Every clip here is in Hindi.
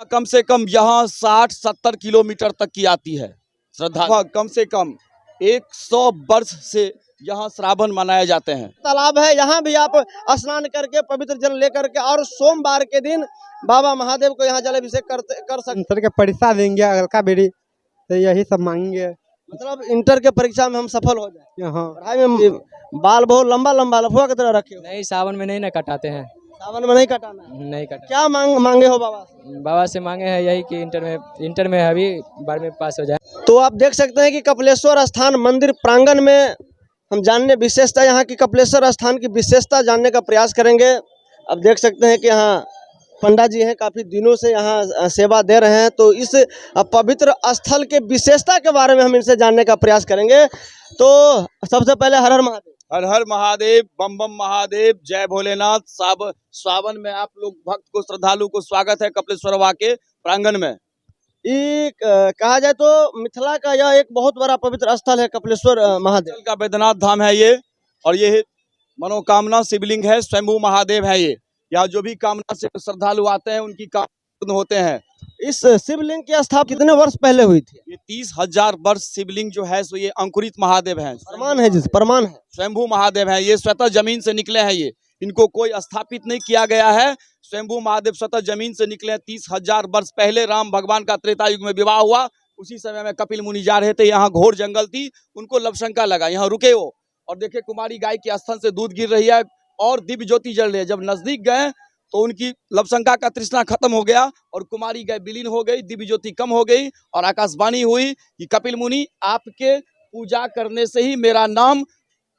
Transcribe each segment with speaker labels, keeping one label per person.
Speaker 1: कम से कम यहाँ 60-70 किलोमीटर तक की आती है श्रद्धा। कम से कम 100 वर्ष से यहाँ श्रावण मनाए जाते हैं।
Speaker 2: तालाब है, यहाँ भी आप स्नान करके पवित्र जल लेकर के और सोमवार के दिन बाबा महादेव को यहाँ जलाभिषेक कर सकते।
Speaker 3: इंटर के परीक्षा देंगे हल्का बेड़ी तो यही सब मांगेंगे।
Speaker 2: मतलब इंटर के परीक्षा में हम सफल हो जाए।
Speaker 3: यहाँ
Speaker 2: पढ़ाई में बाल बहुत लंबा लंबा लफुआ की तरह रखे हो।
Speaker 4: नहीं, सावन में नहीं ना कटाते हैं।
Speaker 2: सावन में नहीं कटाना है।
Speaker 4: नहीं कटा।
Speaker 2: क्या मांगे हो बाबा से?
Speaker 4: बाबा से मांगे हैं यही कि इंटर में अभी 12वीं पास हो जाए।
Speaker 2: तो आप देख सकते हैं कि कपिलेश्वर स्थान मंदिर प्रांगण में हम जानने विशेषता यहाँ की कपिलेश्वर स्थान की विशेषता जानने का प्रयास करेंगे। अब देख सकते हैं कि यहाँ पंडा जी हैं, काफी दिनों से यहाँ सेवा दे रहे हैं। तो इस पवित्र स्थल के विशेषता के बारे में हम इनसे जानने का प्रयास करेंगे। तो सबसे पहले हर हर महादेव।
Speaker 1: हर हर महादेव, बम बम महादेव, जय भोलेनाथ। सावन में आप लोग भक्त को, श्रद्धालु को स्वागत है कपिलेश्वर बाबा के प्रांगण में।
Speaker 2: कहा जाए तो मिथिला का यह एक बहुत बड़ा पवित्र स्थल है कपिलेश्वर महादेव
Speaker 1: का वैद्यनाथ धाम है ये, और ये मनोकामना शिवलिंग है, स्वयंभू महादेव है ये। यहाँ जो भी कामना से श्रद्धालु आते हैं उनकी कामना पूर्ण होते हैं।
Speaker 2: इस शिवलिंग की स्थापना कितने वर्ष पहले हुई थी?
Speaker 1: ये 30,000 वर्ष शिवलिंग जो है सो ये अंकुरित महादेव है,
Speaker 2: प्रमाण है, जिस प्रमाण है
Speaker 1: स्वयंभू महादेव है। ये स्वतः जमीन से निकले हैं, ये इनको कोई स्थापित नहीं किया गया है। स्वयंभू महादेव स्वतः जमीन से निकले हैं। 30,000 वर्ष पहले राम भगवान का त्रेता युग में विवाह हुआ, उसी समय में कपिल मुनि जा रहे थे, यहाँ घोर जंगल थी, उनको लवशंका लगा, यहाँ रुके वो, और देखे कुमारी गाय के स्तन से दूध गिर रही है और दिव्य ज्योति जल रही है। जब नजदीक गए तो उनकी लवशंका का तृष्णा खत्म हो गया और कुमारी गाय विलीन हो गई, दिव्य ज्योति कम हो गई और आकाशवाणी हुई कि कपिल मुनि आपके पूजा करने से ही मेरा नाम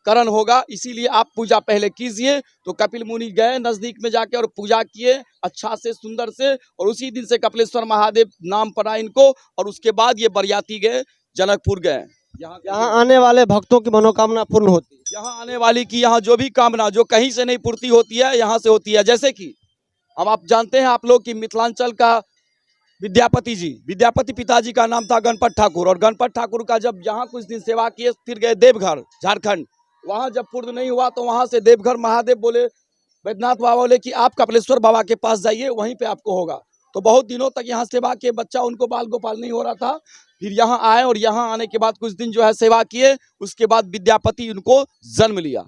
Speaker 1: करण होगा, इसीलिए आप पूजा पहले कीजिए। तो कपिल मुनि गए नजदीक में जाके और पूजा किए अच्छा से, सुंदर से, और उसी दिन से कपिलेश्वर महादेव नाम पड़ा इनको। और उसके बाद ये बरियाती गए, जनकपुर गए।
Speaker 2: यहाँ आने वाले भक्तों की मनोकामना पूर्ण होती है।
Speaker 1: यहाँ आने वाली की, यहाँ जो भी कामना जो कहीं से नहीं पूर्ति होती है, यहाँ से होती है। जैसे कि हम आप जानते हैं आप लोग कि मिथिलांचल का विद्यापति पिताजी का नाम था गणपत ठाकुर, और गणपत ठाकुर का जब यहाँ कुछ दिन सेवा किए फिर गए देवघर झारखंड। वहाँ जब पूर्ण नहीं हुआ तो वहाँ से देवघर महादेव बोले, वैद्यनाथ बाबा बोले कि आप कपिलेश्वर बाबा के पास जाइए, वहीं पे आपको होगा। तो बहुत दिनों तक यहाँ सेवा किए, बच्चा उनको बाल गोपाल नहीं हो रहा था। फिर यहाँ आए और यहाँ आने के बाद कुछ दिन जो है सेवा किए, उसके बाद विद्यापति उनको जन्म लिया।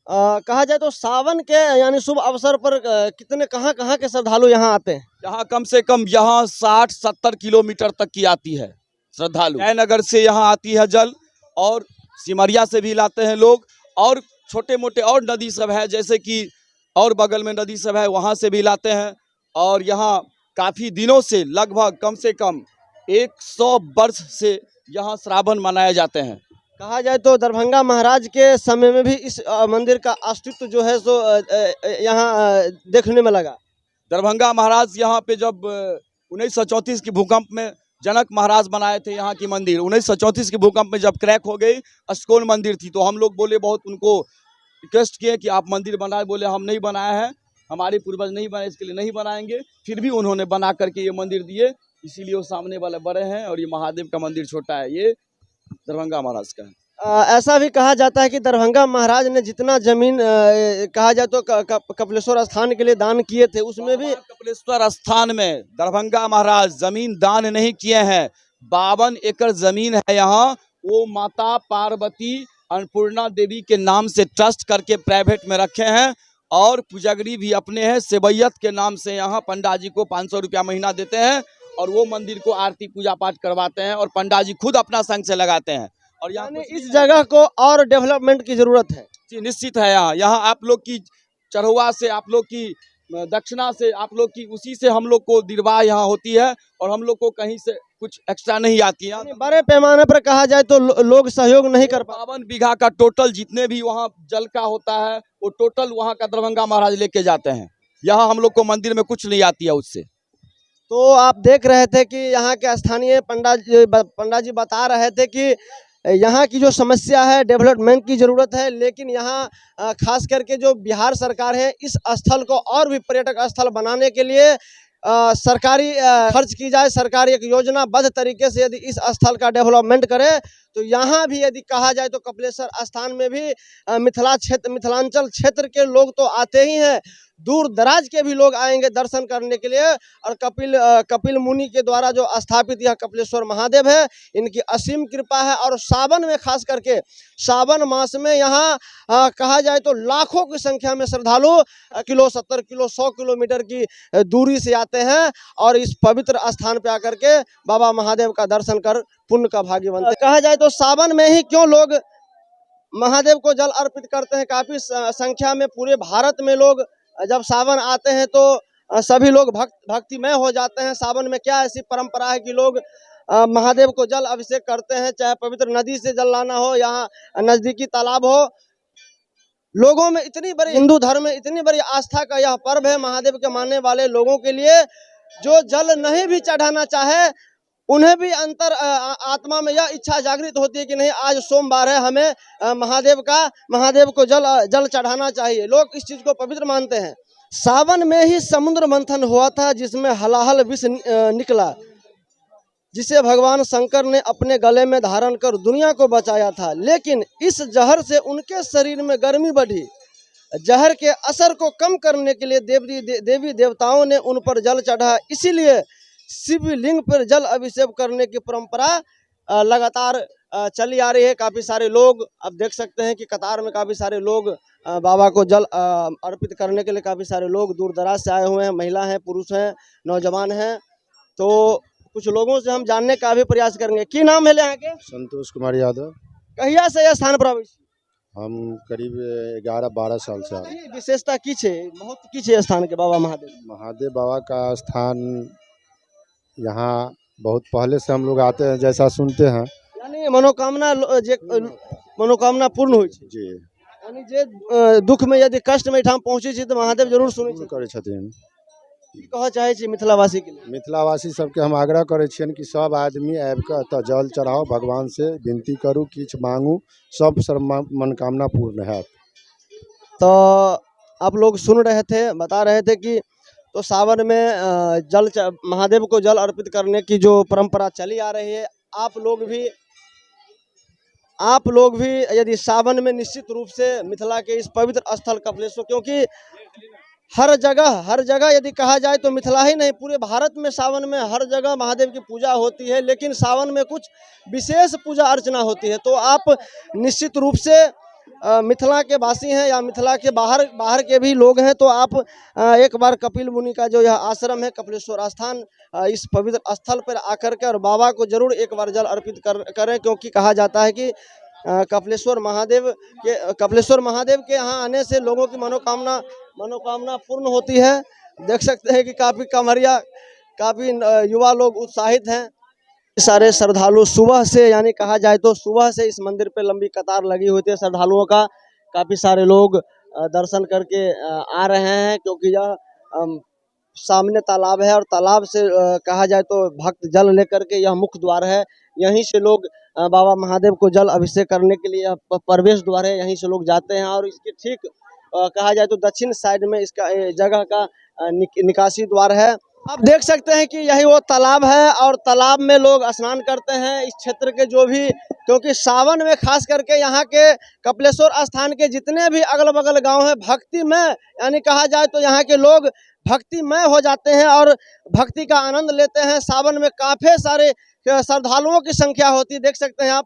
Speaker 2: कहा जाए तो सावन के यानी शुभ अवसर पर कितने कहाँ के श्रद्धालु यहाँ आते हैं?
Speaker 1: यहाँ कम से कम यहाँ 60-70 किलोमीटर तक की आती है श्रद्धालु। जयनगर से यहाँ आती है जल, और सिमरिया से भी लाते हैं लोग, और छोटे मोटे और नदी सब है, जैसे कि और बगल में नदी सब है, वहाँ से भी लाते हैं। और यहाँ काफ़ी दिनों से, लगभग कम से कम 100 वर्ष से यहाँ श्रावण मनाए जाते हैं।
Speaker 2: कहा जाए तो दरभंगा महाराज के समय में भी इस मंदिर का अस्तित्व जो है सो यहाँ देखने में लगा।
Speaker 1: दरभंगा महाराज यहाँ पे जब 1934 की भूकंप में जनक महाराज बनाए थे यहाँ की मंदिर, 1934 के भूकंप में जब क्रैक हो गई, अष्टकोण मंदिर थी, तो हम लोग बोले, बहुत उनको रिक्वेस्ट किए कि आप मंदिर बनाए। बोले हम नहीं बनाए हैं, हमारे पूर्वज नहीं बनाए, इसके लिए नहीं बनाएंगे। फिर भी उन्होंने बना करके ये मंदिर दिए, इसीलिए वो सामने वाले बड़े हैं और ये महादेव का मंदिर छोटा है। ये दरभंगा महाराज का है।
Speaker 2: ऐसा भी कहा जाता है कि दरभंगा महाराज ने जितना जमीन कहा जाए तो कपिलेश्वर स्थान के लिए दान किए थे, उसमें भी
Speaker 1: कपिलेश्वर स्थान में दरभंगा महाराज जमीन दान नहीं किए हैं। 52 एकड़ जमीन है यहाँ, वो माता पार्वती अन्नपूर्णा देवी के नाम से ट्रस्ट करके प्राइवेट में रखे हैं, और पुजगरी भी अपने हैं। सेवैयत के नाम से यहाँ पंडा जी को 500 रुपया महीना देते हैं, और वो मंदिर को आरती पूजा पाठ करवाते हैं, और पंडा जी खुद अपना संग से लगाते हैं। और यहाँ
Speaker 2: इस जगह को और डेवलपमेंट की जरूरत है।
Speaker 1: जी निश्चित है। यहाँ आप लोग की चढ़वा से, आप लोग की दक्षिणा से, आप लोग की उसी से हम लोग को निर्वाह यहाँ होती है, और हम लोग को कहीं से कुछ एक्स्ट्रा नहीं आती है।
Speaker 2: बड़े पैमाने पर कहा जाए तो लोग सहयोग नहीं कर पाते।
Speaker 1: 52 बीघा का टोटल जितने भी वहाँ जल का होता है, वो टोटल वहाँ का दरभंगा महाराज लेके जाते हैं। यहाँ हम लोग को मंदिर में कुछ नहीं आती है उससे।
Speaker 2: तो आप देख रहे थे कि यहाँ के स्थानीय पंडा जी बता रहे थे कि यहाँ की जो समस्या है, डेवलपमेंट की ज़रूरत है, लेकिन यहाँ खास करके जो बिहार सरकार है, इस स्थल को और भी पर्यटक स्थल बनाने के लिए सरकारी खर्च की जाए। सरकार एक योजनाबद्ध तरीके से यदि इस स्थल का डेवलपमेंट करे तो यहाँ भी यदि कहा जाए तो कपिलेश्वर स्थान में भी मिथिलांचल क्षेत्र के लोग तो आते ही हैं, दूर दराज के भी लोग आएंगे दर्शन करने के लिए। और कपिल मुनि के द्वारा जो स्थापित यह कपिलेश्वर महादेव है, इनकी असीम कृपा है। और सावन में खास करके सावन मास में यहाँ कहा जाए तो लाखों की संख्या में श्रद्धालु किलो 70 किलो 100 किलोमीटर की दूरी से आते हैं और इस पवित्र स्थान पे आकर के बाबा महादेव का दर्शन कर पुण्य का भागी बनते हैं। कहा जाए तो सावन में ही क्यों लोग महादेव को जल अर्पित करते हैं, काफी संख्या में पूरे भारत में लोग जब सावन आते हैं तो सभी लोग भक्तिमय हो जाते हैं। सावन में क्या ऐसी परंपरा है कि लोग महादेव को जल अभिषेक करते हैं, चाहे पवित्र नदी से जल लाना हो, यहाँ नजदीकी तालाब हो। लोगों में इतनी बड़ी, हिंदू धर्म में इतनी बड़ी आस्था का यह पर्व है महादेव के मानने वाले लोगों के लिए। जो जल नहीं भी चढ़ाना चाहे उन्हें भी अंतर आत्मा में यह इच्छा जागृत होती है कि नहीं, आज सोमवार है, हमें महादेव को जल चढ़ाना चाहिए। लोग इस चीज को पवित्र मानते हैं। सावन में ही समुद्र मंथन हुआ था जिसमें हलाहल विष निकला, जिसे भगवान शंकर ने अपने गले में धारण कर दुनिया को बचाया था। लेकिन इस जहर से उनके शरीर में गर्मी बढ़ी। जहर के असर को कम करने के लिए देवी देवताओं ने उन पर जल चढ़ा। इसीलिए शिवलिंग पर जल अभिषेक करने की परंपरा लगातार चली आ रही है। काफी सारे लोग अब देख सकते हैं कि कतार में काफी सारे लोग बाबा को जल अर्पित करने के लिए काफी सारे लोग दूर दराज से आए हुए हैं। महिला हैं, पुरुष हैं, नौजवान हैं। तो कुछ लोगों से हम जानने का भी प्रयास करेंगे। की नाम है यहाँ के?
Speaker 5: संतोष कुमार यादव।
Speaker 2: कहिया से यह स्थान पर आबै छी?
Speaker 5: हम करीब 11-12 साल से आ रहे हैं।
Speaker 2: विशेषता की छे, महत्व की छे स्थान के? बाबा
Speaker 5: महादेव बाबा का स्थान यहाँ बहुत पहले से हम लोग आते हैं, जैसा सुनते हैं।
Speaker 2: यानी मनोकामना पूर्ण हो
Speaker 5: जी,
Speaker 2: यानी जे दुख में यदि कष्ट में ठाम पहुँचे छी तो महादेव जरूर सुनै
Speaker 5: करे छथिन।
Speaker 2: की कहऽ चाहे छी मिथिलावासी के लिए?
Speaker 5: मिथिलावासी सबके हम आग्रह करे छियन कि सब आदमी आबि कऽ एतऽ जल चढ़ाओ, भगवान से विनती करू, किछु मांगू, सब मनोकामना पूर्ण हैत।
Speaker 2: तो आप लोग सुन रहे थे, बता रहे थे कि तो सावन में महादेव को जल अर्पित करने की जो परंपरा चली आ रही है, आप लोग भी यदि सावन में निश्चित रूप से मिथिला के इस पवित्र स्थल कपिलेश्वर, क्योंकि हर जगह यदि कहा जाए तो मिथिला ही नहीं पूरे भारत में सावन में हर जगह महादेव की पूजा होती है, लेकिन सावन में कुछ विशेष पूजा अर्चना होती है। तो आप निश्चित रूप से मिथिला के वासी हैं या मिथिला के बाहर के भी लोग हैं तो आप एक बार कपिल मुनि का जो यह आश्रम है कपिलेश्वर स्थान, इस पवित्र स्थल पर आकर के और बाबा को जरूर एक बार जल अर्पित करें, क्योंकि कहा जाता है कि कपिलेश्वर महादेव के यहाँ आने से लोगों की मनोकामना पूर्ण होती है। देख सकते हैं कि काफी कांवरिया, काफी युवा लोग उत्साहित हैं। सारे श्रद्धालु सुबह से, यानी कहा जाए तो सुबह से इस मंदिर पे लंबी कतार लगी हुई थी श्रद्धालुओं का। काफी सारे लोग दर्शन करके आ रहे हैं, क्योंकि यह सामने तालाब है और तालाब से कहा जाए तो भक्त जल लेकर के, यह मुख्य द्वार है, यहीं से लोग बाबा महादेव को जल अभिषेक करने के लिए प्रवेश द्वार है, यहीं से लोग जाते हैं। और इसके ठीक कहा जाए तो दक्षिण साइड में इसका जगह का निकासी द्वार है। आप देख सकते हैं कि यही वो तालाब है और तालाब में लोग स्नान करते हैं इस क्षेत्र के जो भी, क्योंकि सावन में खास करके यहाँ के कपिलेश्वर स्थान के जितने भी अगल बगल गांव हैं भक्तिमय, यानी कहा जाए तो यहाँ के लोग भक्तिमय हो जाते हैं और भक्ति का आनंद लेते हैं। सावन में काफी सारे श्रद्धालुओं की संख्या होती है। देख सकते हैं आप,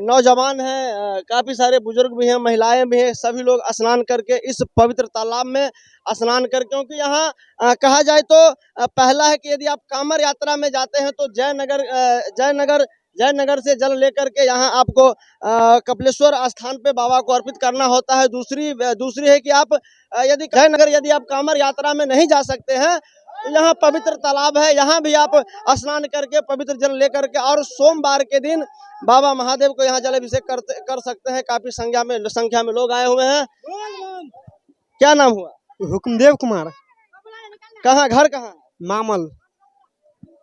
Speaker 2: नौजवान हैं, काफी सारे बुजुर्ग भी हैं, महिलाएं भी हैं, सभी लोग स्नान करके इस पवित्र तालाब में स्नान कर, क्योंकि यहाँ कहा जाए तो पहला है कि यदि आप कांवर यात्रा में जाते हैं तो जयनगर से जल लेकर के यहाँ आपको कपिलेश्वर स्थान पे बाबा को अर्पित करना होता है। दूसरी है कि आप यदि आप कांवर यात्रा में नहीं जा सकते हैं तो यहाँ पवित्र तालाब है, यहाँ भी आप स्नान करके पवित्र जल लेकर के और सोमवार के दिन बाबा महादेव को यहाँ जल अभिषेक कर सकते हैं। काफी संख्या में लोग आए हुए हैं। क्या नाम हुआ?
Speaker 3: हुक्मदेव कुमार।
Speaker 2: कहाँ, घर कहाँ?
Speaker 3: मामल।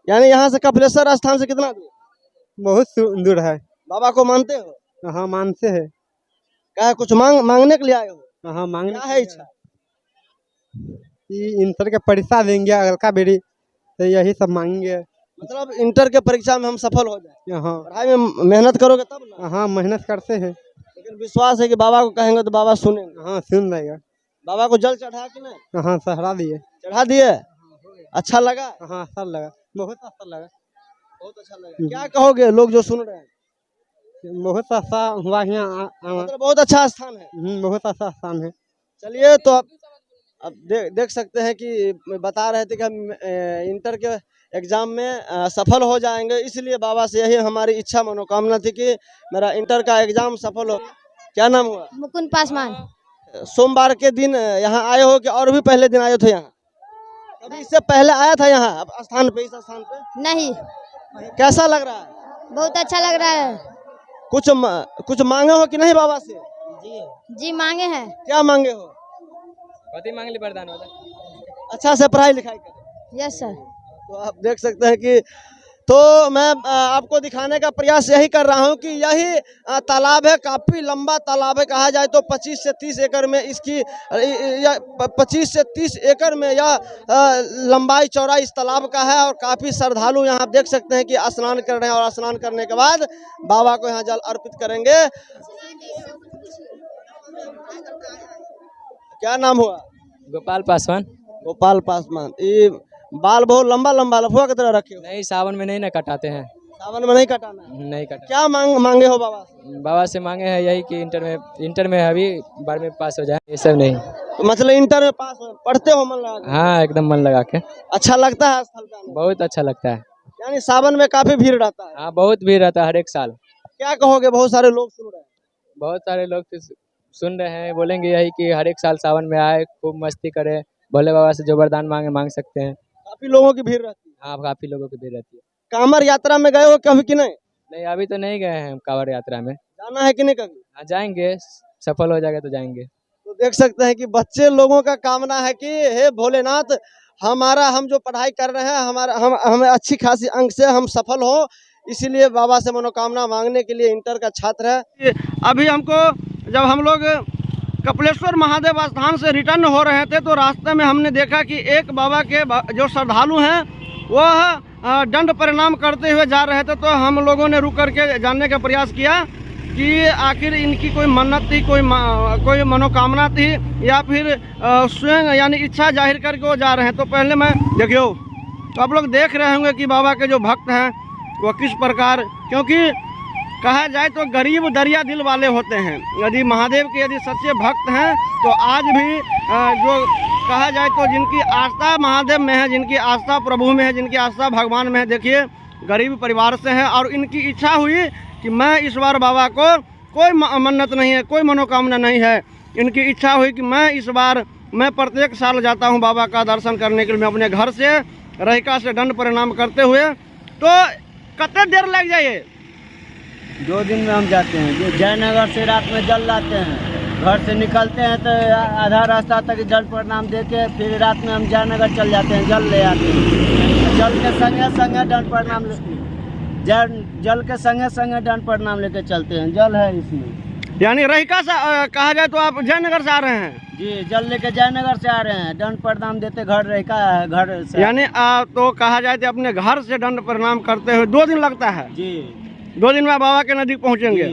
Speaker 2: यानी यहाँ से कपिलेश्वर स्थान से कितना दूर?
Speaker 3: बहुत दूर है।
Speaker 2: बाबा को मानते हो?
Speaker 3: हाँ, मानते हैं।
Speaker 2: क्या कुछ मांगने के लिए आए हो?
Speaker 3: हाँ, मांगने।
Speaker 2: क्या है इच्छा?
Speaker 3: इंटर के परीक्षा देंगे अगलका बेरी, तो यही सब मांगेंगे।
Speaker 2: मतलब इंटर के परीक्षा में हम सफल हो जाए।
Speaker 3: हाँ,
Speaker 2: पढ़ाई में मेहनत करोगे तब ना?
Speaker 3: हाँ, मेहनत करते हैं।
Speaker 2: लेकिन विश्वास है कि बाबा को कहेंगे तो बाबा सुनेंगे।
Speaker 3: हाँ, सुन लेगा।
Speaker 2: बाबा को जल चढ़ा कि नहीं?
Speaker 3: हाँ सहरा दिए।
Speaker 2: चढ़ा दिए। अच्छा लगा?
Speaker 3: हाँ अच्छा लगा, बहुत अच्छा लगा।
Speaker 2: बहुत अच्छा लगा। क्या कहोगे लोग जो सुन रहे हैं?
Speaker 3: बहुत अच्छा हुआ यहाँ
Speaker 2: मतलब बहुत अच्छा स्थान है।
Speaker 3: बहुत अच्छा स्थान है।
Speaker 2: चलिए तो अब देख सकते हैं कि बता रहे थे कि हम इंटर के एग्जाम में सफल हो जाएंगे, इसलिए बाबा से यही हमारी इच्छा मनोकामना थी कि मेरा इंटर का एग्जाम सफल हो। क्या नाम हुआ?
Speaker 6: मुकुंद पासवान।
Speaker 2: सोमवार के दिन यहाँ आए हो कि और भी पहले दिन आए थे यहाँ? कभी इससे पहले आया था यहाँ अब स्थान पे, इस स्थान पे?
Speaker 6: नहीं,
Speaker 2: कैसा लग रहा है?
Speaker 6: बहुत अच्छा लग रहा है।
Speaker 2: कुछ मांगे हो कि नहीं बाबा से?
Speaker 6: जी मांगे हैं।
Speaker 2: क्या मांगे हो?
Speaker 4: पति मांग ली वरदान वाला।
Speaker 2: अच्छा से पढ़ाई लिखाई करें।
Speaker 6: Yes sir.
Speaker 2: तो आप देख सकते हैं कि तो मैं आपको दिखाने का प्रयास यही कर रहा हूं कि यही तालाब है, काफी लंबा तालाब है, कहा जाए तो 25 से 30 एकड़ में इसकी 25 से 30 एकड़ में यह लंबाई चौड़ाई इस तालाब का है। और काफी श्रद्धालु यहाँ आप देख सकते हैं कि स्नान कर रहे हैं और स्नान करने के बाद बाबा को यहाँ जल अर्पित करेंगे। क्या नाम हुआ?
Speaker 4: गोपाल पासवान।
Speaker 2: गोपाल पासवान। ये बाल बहुत लंबा लंबा लफुआ की तरह रखे हो?
Speaker 4: नहीं, सावन में नहीं ना कटाते हैं।
Speaker 2: सावन में नहीं कटाना है?
Speaker 4: नहीं कटा।
Speaker 2: क्या मांगे हो बाबा से?
Speaker 4: बाबा से मांगे हैं यही कि इंटर में अभी 12वीं पास हो जाए, ये सब नहीं।
Speaker 2: तो मतलब इंटर में पास पढ़ते हो मन लगा के?
Speaker 4: हाँ एकदम मन लगा के।
Speaker 2: अच्छा लगता है स्थल जाना?
Speaker 4: बहुत अच्छा लगता है।
Speaker 2: यानी सावन में काफी भीड़ रहता है?
Speaker 4: हाँ बहुत भीड़ रहता है हर एक साल।
Speaker 2: क्या कहोगे, बहुत सारे लोग सुन रहे हैं?
Speaker 4: बहुत सारे लोग तो सुन रहे हैं, बोलेंगे यही कि हर एक साल सावन में आए, खूब मस्ती करे, भोले बाबा से जो वरदान मांग सकते हैं।
Speaker 2: काफी लोगों की भीड़ रहती है?
Speaker 4: हाँ काफी लोगों की भीड़ रहती है।
Speaker 2: कांवड़ यात्रा में गए हो कभी कि नहीं?
Speaker 4: नहीं अभी तो नहीं गए हैं कांवड़ यात्रा में।
Speaker 2: जाना है कि नहीं कभी?
Speaker 4: हाँ जाएंगे, सफल हो जाएगा तो जाएंगे।
Speaker 2: तो देख सकते हैं कि बच्चे लोगों का कामना है कि हे भोलेनाथ, हम जो पढ़ाई कर रहे हैं हमें अच्छी खासी अंक से हम सफल हो, इसीलिए बाबा से मनोकामना मांगने के लिए इंटर का छात्र है। अभी हमको जब हम लोग कपिलेश्वर महादेव स्थान से रिटर्न हो रहे थे तो रास्ते में हमने देखा कि एक बाबा के जो श्रद्धालु हैं वह दंड प्रणाम करते हुए जा रहे थे। तो हम लोगों ने रुक करके जानने का प्रयास किया कि आखिर इनकी कोई मन्नत थी, कोई मनोकामना थी या फिर स्वयं यानी इच्छा जाहिर करके वो जा रहे हैं। तो पहले मैं देखियो तो आप लोग देख रहे होंगे कि बाबा के जो भक्त हैं वो किस प्रकार, क्योंकि कहा जाए तो गरीब दरिया दिल वाले होते हैं। यदि महादेव के यदि सच्चे भक्त हैं तो आज भी जो कहा जाए तो जिनकी आस्था महादेव में है, जिनकी आस्था प्रभु में है, जिनकी आस्था भगवान में है, देखिए गरीब परिवार से है और इनकी इच्छा हुई कि मैं इस बार बाबा को कोई मन्नत नहीं है, कोई मनोकामना नहीं है, इनकी इच्छा हुई कि मैं प्रत्येक साल जाता हूँ बाबा का दर्शन करने के लिए। मैं अपने घर से रहिका से दंड प्रणाम करते हुए। तो कितने देर लग जाइए?
Speaker 7: 2 दिन में हम जाते हैं। जयनगर से रात में जल लाते हैं, घर से निकलते हैं तो आधा रास्ता तक जल प्रणाम दे के फिर रात में हम जयनगर चल जाते हैं, जल ले आते हैं। जल के संगे दंड प्रणाम जल के संगे दंड प्रणाम लेके चलते हैं। जल है इसमें।
Speaker 2: यानी रहिका से कहा जाए तो आप जयनगर से आ रहे हैं?
Speaker 7: जी जल लेके जयनगर से आ रहे हैं, दंड प्रणाम देते घर रहिका है, घर से।
Speaker 2: यानी तो कहा जाए तो अपने घर से दंड प्रणाम करते हुए 2 दिन लगता है?
Speaker 7: जी
Speaker 2: 2 दिन में बाबा के नजदीक पहुँचेंगे।